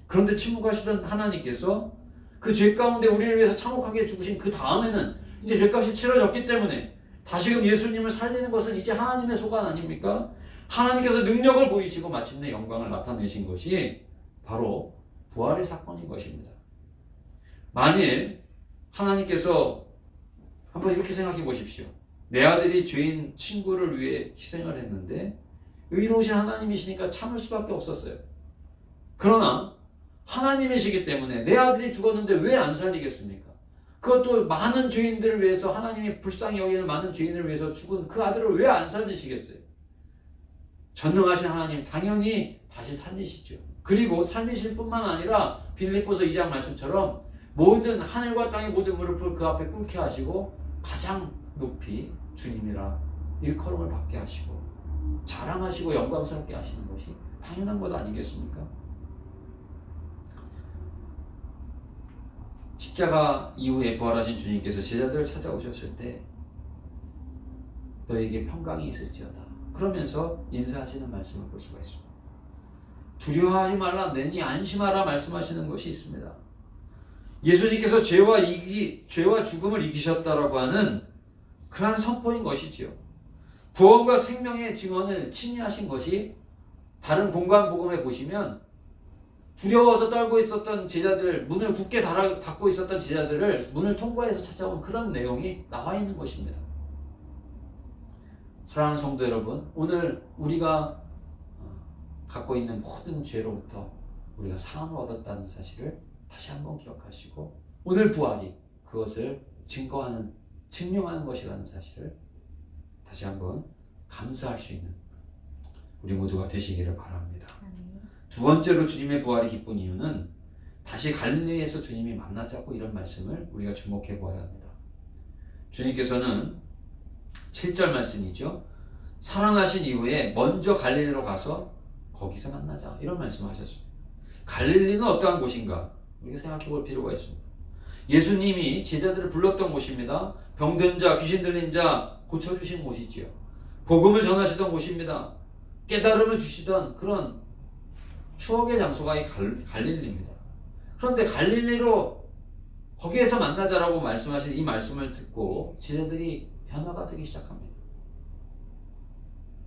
그런데 침묵하시던 하나님께서 그 죄 가운데 우리를 위해서 참혹하게 죽으신 그 다음에는 이제 죄값이 치러졌기 때문에 다시금 예수님을 살리는 것은 이제 하나님의 소관 아닙니까? 하나님께서 능력을 보이시고 마침내 영광을 나타내신 것이 바로 부활의 사건인 것입니다. 만일 하나님께서 한번 이렇게 생각해 보십시오. 내 아들이 죄인 친구를 위해 희생을 했는데 의로우신 하나님이시니까 참을 수밖에 없었어요. 그러나 하나님이시기 때문에 내 아들이 죽었는데 왜 안 살리겠습니까? 그것도 많은 죄인들을 위해서, 하나님이 불쌍히 여기는 많은 죄인을 위해서 죽은 그 아들을 왜 안 살리시겠어요? 전능하신 하나님 당연히 다시 살리시죠. 그리고 살리실 뿐만 아니라 빌립보서 2장 말씀처럼 모든 하늘과 땅의 모든 무릎을 그 앞에 꿇게 하시고 가장 높이 주님이라 일컬음을 받게 하시고 자랑하시고 영광스럽게 하시는 것이 당연한 것 아니겠습니까? 십자가 이후에 부활하신 주님께서 제자들을 찾아오셨을 때 너에게 평강이 있을지어다 그러면서 인사하시는 말씀을 볼 수가 있습니다. 두려워하지 말라, 내니 안심하라 말씀하시는 것이 있습니다. 예수님께서 죄와 죽음을 이기셨다라고 하는 그러한 선포인 것이지요. 구원과 생명의 증언을 친히 하신 것이 다른 공관복음에 보시면 두려워서 떨고 있었던 제자들, 문을 굳게 닫고 있었던 제자들을 문을 통과해서 찾아온 그런 내용이 나와 있는 것입니다. 사랑하는 성도 여러분, 오늘 우리가 갖고 있는 모든 죄로부터 우리가 사함을 얻었다는 사실을 다시 한번 기억하시고 오늘 부활이 그것을 증명하는 것이라는 사실을 다시 한번 감사할 수 있는 우리 모두가 되시기를 바랍니다. 두 번째로 주님의 부활이 기쁜 이유는 다시 갈릴리에서 주님이 만나자고 이런 말씀을 우리가 주목해 보아야 합니다. 주님께서는 7절 말씀이죠. 살아나신 이후에 먼저 갈릴리로 가서 거기서 만나자 이런 말씀을 하셨습니다. 갈릴리는 어떠한 곳인가? 우리가 생각해 볼 필요가 있습니다. 예수님이 제자들을 불렀던 곳입니다. 병든 자, 귀신 들린 자 고쳐주신 곳이지요. 복음을 전하시던 곳입니다. 깨달음을 주시던 그런 추억의 장소가 이 갈릴리입니다. 그런데 갈릴리로 거기에서 만나자라고 말씀하신 이 말씀을 듣고 제자들이 변화가 되기 시작합니다.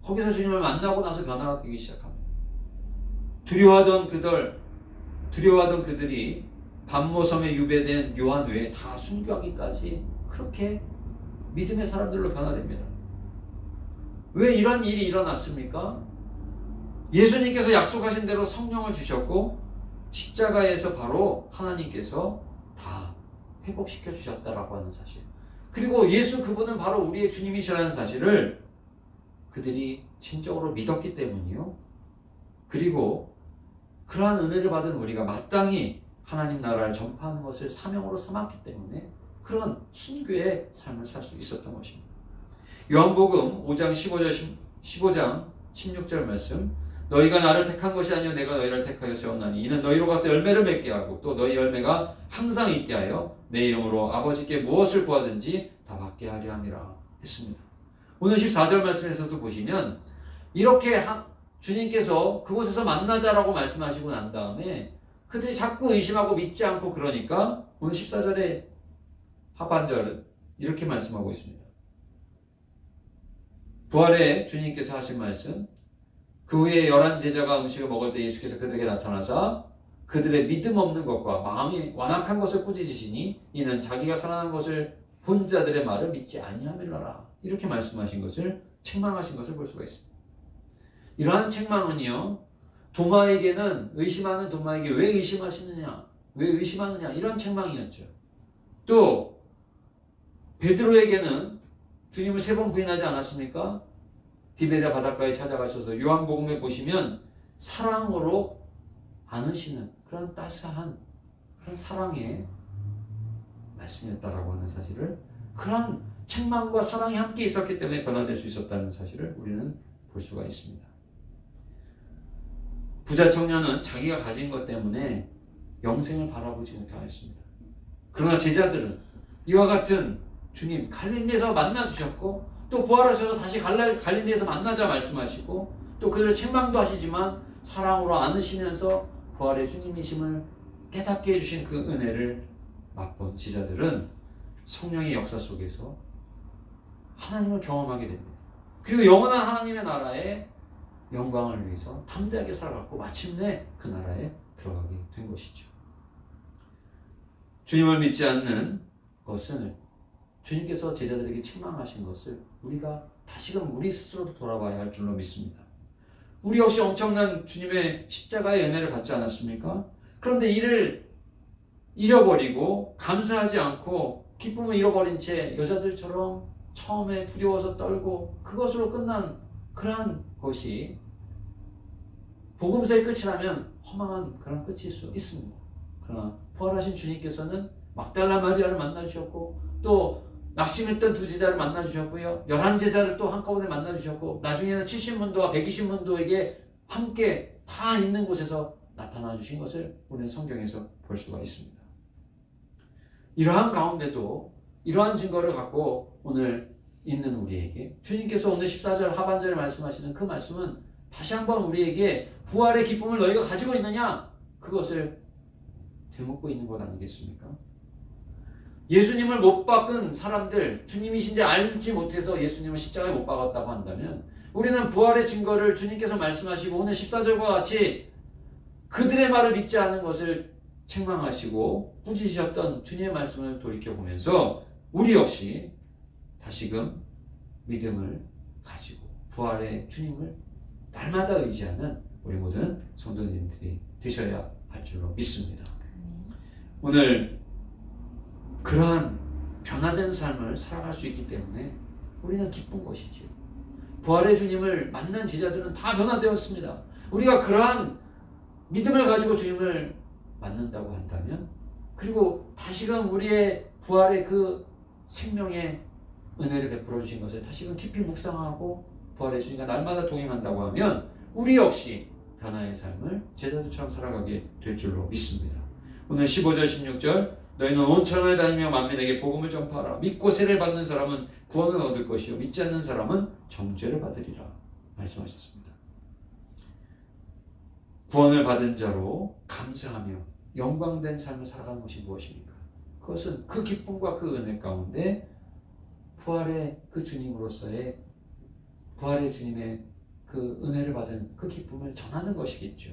거기서 주님을 만나고 나서 변화가 되기 시작합니다. 두려워하던 그들이 반모섬에 유배된 요한 외에 다 순교하기까지 그렇게 믿음의 사람들로 변화됩니다. 왜 이런 일이 일어났습니까? 예수님께서 약속하신 대로 성령을 주셨고 십자가에서 바로 하나님께서 다 회복시켜 주셨다라고 하는 사실, 그리고 예수 그분은 바로 우리의 주님이시라는 사실을 그들이 진정으로 믿었기 때문이요. 그리고 그러한 은혜를 받은 우리가 마땅히 하나님 나라를 전파하는 것을 사명으로 삼았기 때문에 그런 순교의 삶을 살 수 있었던 것입니다. 요한복음 5장 15장 16절 말씀, 너희가 나를 택한 것이 아니요 내가 너희를 택하여 세웠나니 이는 너희로 가서 열매를 맺게 하고 또 너희 열매가 항상 있게 하여 내 이름으로 아버지께 무엇을 구하든지 다 받게 하려 함이라 했습니다. 오늘 14절 말씀에서도 보시면 이렇게 주님께서 그곳에서 만나자라고 말씀하시고 난 다음에 그들이 자꾸 의심하고 믿지 않고 그러니까 오늘 14절의 하반절은 이렇게 말씀하고 있습니다. 부활에 주님께서 하신 말씀, 그 후에 11 제자가 음식을 먹을 때 예수께서 그들에게 나타나사 그들의 믿음 없는 것과 마음이 완악한 것을 꾸짖으시니 이는 자기가 살아난 것을 본 자들의 말을 믿지 아니함이라 이렇게 말씀하신 것을, 책망하신 것을 볼 수가 있습니다. 이러한 책망은요, 의심하는 도마에게 왜 의심하시느냐, 왜 의심하느냐 이런 책망이었죠. 또 베드로에게는 주님을 3번 부인하지 않았습니까? 디베랴 바닷가에 찾아가셔서 요한복음에 보시면 사랑으로 안으시는 그런 따스한 그런 사랑의 말씀이었다라고 하는 사실을, 그런 책망과 사랑이 함께 있었기 때문에 변화될 수 있었다는 사실을 우리는 볼 수가 있습니다. 부자 청년은 자기가 가진 것 때문에 영생을 바라보지 못하였습니다. 그러나 제자들은 이와 같은 주님 갈릴리에서 만나주셨고 또 부활하셔서 다시 갈릴리에서 만나자 말씀하시고 또 그들을 책망도 하시지만 사랑으로 안으시면서 부활의 주님이심을 깨닫게 해주신 그 은혜를 맛본 제자들은 성령의 역사 속에서 하나님을 경험하게 됩니다. 그리고 영원한 하나님의 나라의 영광을 위해서 담대하게 살아갔고 마침내 그 나라에 들어가게 된 것이죠. 주님을 믿지 않는 것은 주님께서 제자들에게 책망하신 것을 우리가 다시금 우리 스스로도 돌아봐야 할 줄로 믿습니다. 우리 역시 엄청난 주님의 십자가의 은혜를 받지 않았습니까? 그런데 이를 잃어버리고 감사하지 않고 기쁨을 잃어버린 채 여자들처럼 처음에 두려워서 떨고 그것으로 끝난 그러한 것이 복음서의 끝이라면 허망한 그런 끝일 수 있습니다. 그러나 부활하신 주님께서는 막달라 마리아를 만나주셨고 또 낙심했던 두 제자를 만나주셨고요. 11제자를 또 한꺼번에 만나주셨고 나중에는 70문도와 120문도에게 함께 다 있는 곳에서 나타나 주신 것을 우리는 성경에서 볼 수가 있습니다. 이러한 가운데도 이러한 증거를 갖고 오늘 있는 우리에게 주님께서 오늘 14절 하반절에 말씀하시는 그 말씀은 다시 한번 우리에게 부활의 기쁨을 너희가 가지고 있느냐? 그것을 되묻고 있는 것 아니겠습니까? 예수님을 못 박은 사람들, 주님이신지 알지 못해서 예수님을 십자가에 못 박았다고 한다면 우리는 부활의 증거를 주님께서 말씀하시고 오늘 14절과 같이 그들의 말을 믿지 않은 것을 책망하시고 꾸짖으셨던 주님의 말씀을 돌이켜보면서 우리 역시 다시금 믿음을 가지고 부활의 주님을 날마다 의지하는 우리 모든 성도님들이 되셔야 할 줄로 믿습니다. 오늘 그러한 변화된 삶을 살아갈 수 있기 때문에 우리는 기쁜 것이지요. 부활의 주님을 만난 제자들은 다 변화되었습니다. 우리가 그러한 믿음을 가지고 주님을 만난다고 한다면 그리고 다시금 우리의 부활의 그 생명의 은혜를 베풀어 주신 것을 다시금 깊이 묵상하고 부활의 주님과 날마다 동행한다고 하면 우리 역시 변화의 삶을 제자들처럼 살아가게 될 줄로 믿습니다. 오늘 15절 16절 너희는 온 천하에 다니며 만민에게 복음을 전파하라. 믿고 세례를 받는 사람은 구원을 얻을 것이요 믿지 않는 사람은 정죄를 받으리라 말씀하셨습니다. 구원을 받은 자로 감사하며 영광된 삶을 살아가는 것이 무엇입니까? 그것은 그 기쁨과 그 은혜 가운데 부활의 그 주님으로서의 부활의 주님의 그 은혜를 받은 그 기쁨을 전하는 것이겠죠.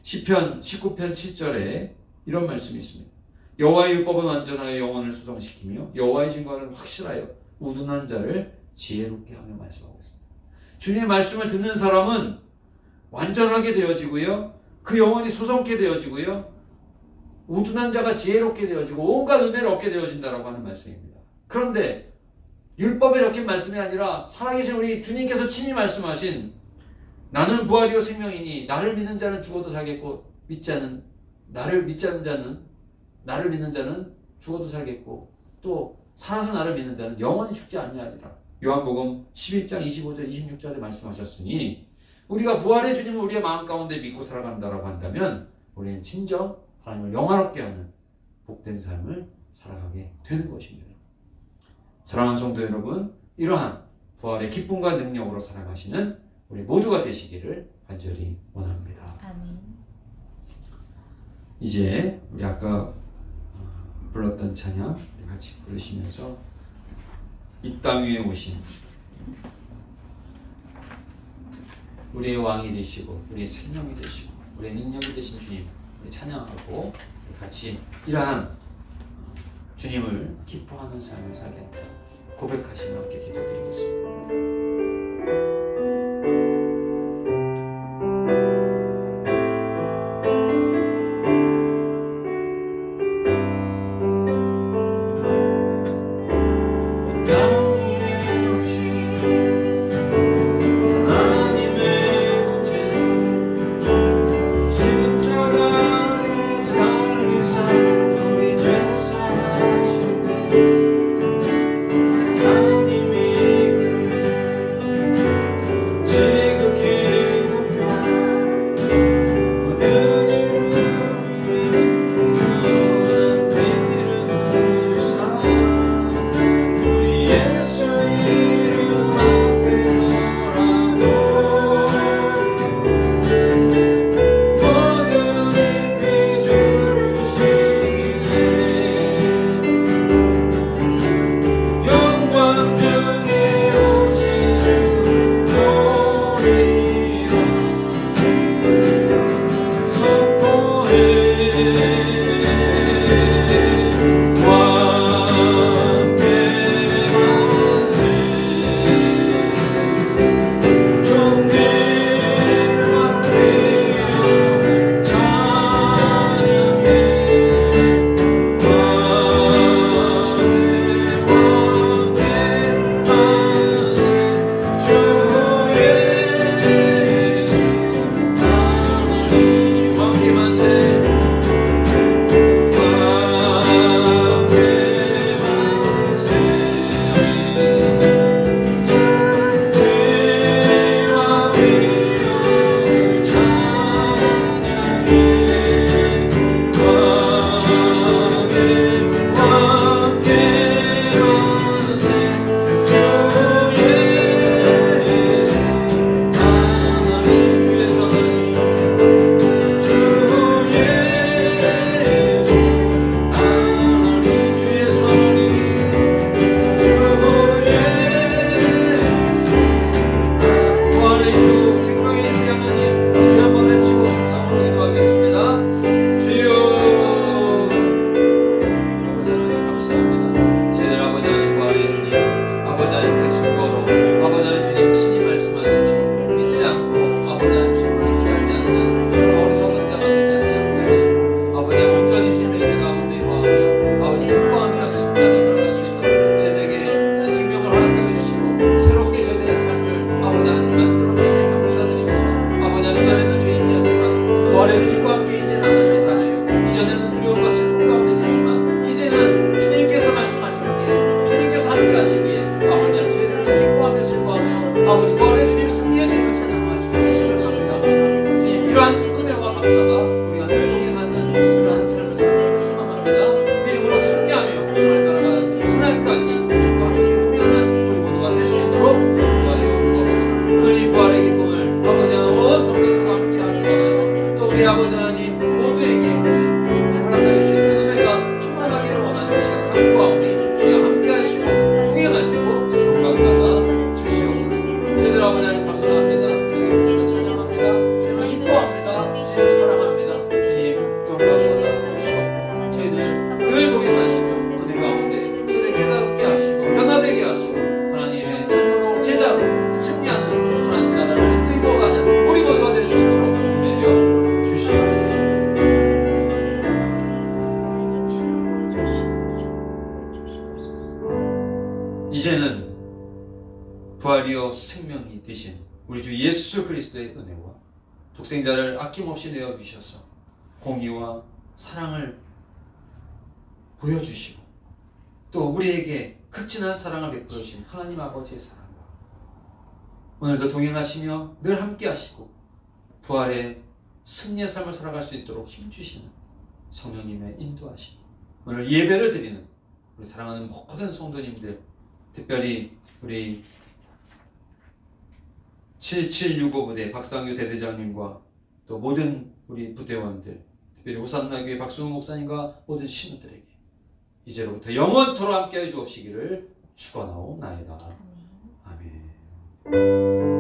시편 19편 7절에 이런 말씀이 있습니다. 여호와의 율법은 완전하여 영혼을 수성시키며 여호와의 증거는 확실하여 우둔한 자를 지혜롭게 하며 말씀하고 있습니다. 주님의 말씀을 듣는 사람은 완전하게 되어지고요. 그 영혼이 소성케 되어지고요. 우둔한 자가 지혜롭게 되어지고 온갖 은혜를 얻게 되어진다라고 하는 말씀입니다. 그런데 율법에 적힌 말씀이 아니라 살아계신 우리 주님께서 친히 말씀하신 나는 부활이요 생명이니 나를 믿는 자는 죽어도 살겠고 나를 믿는 자는 죽어도 살겠고 또 살아서 나를 믿는 자는 영원히 죽지 아니하리라. 요한복음 11장 25절 26절에 말씀하셨으니 우리가 부활의 주님을 우리의 마음 가운데 믿고 살아간다라고 한다면 우리는 진정 하나님을 영화롭게 하는 복된 삶을 살아가게 되는 것입니다. 사랑하는 성도 여러분, 이러한 부활의 기쁨과 능력으로 살아가시는 우리 모두가 되시기를 간절히 원합니다. 아멘. 이제 우리 아까 불렀던 찬양 같이 부르시면서 이 땅 위에 오신 우리의 왕이 되시고 우리의 생명이 되시고 우리의 능력이 되신 주님 찬양하고 같이 이러한 주님을 기뻐하는 삶을 살겠다 고백하시며 함께 기도드리겠습니다. I 이제는 부활이요 생명이 되신 우리 주 예수 그리스도의 은혜와 독생자를 아낌없이 내어주셔서 공의와 사랑을 보여주시고 또 우리에게 극진한 사랑을 베풀어 주신 하나님 아버지의 사랑과 오늘도 동행하시며 늘 함께 하시고 부활의 승리의 삶을 살아갈 수 있도록 힘주시는 성령님의 인도하심, 오늘 예배를 드리는 우리 사랑하는 모든 성도님들, 특별히 우리 7765 부대 박상규 대대장님과 또 모든 우리 부대원들, 특별히 호산나교회 박수홍 목사님과 모든 신우들에게 이제로부터 영원토록 함께해 주옵시기를 축원하옵나이다. 아멘.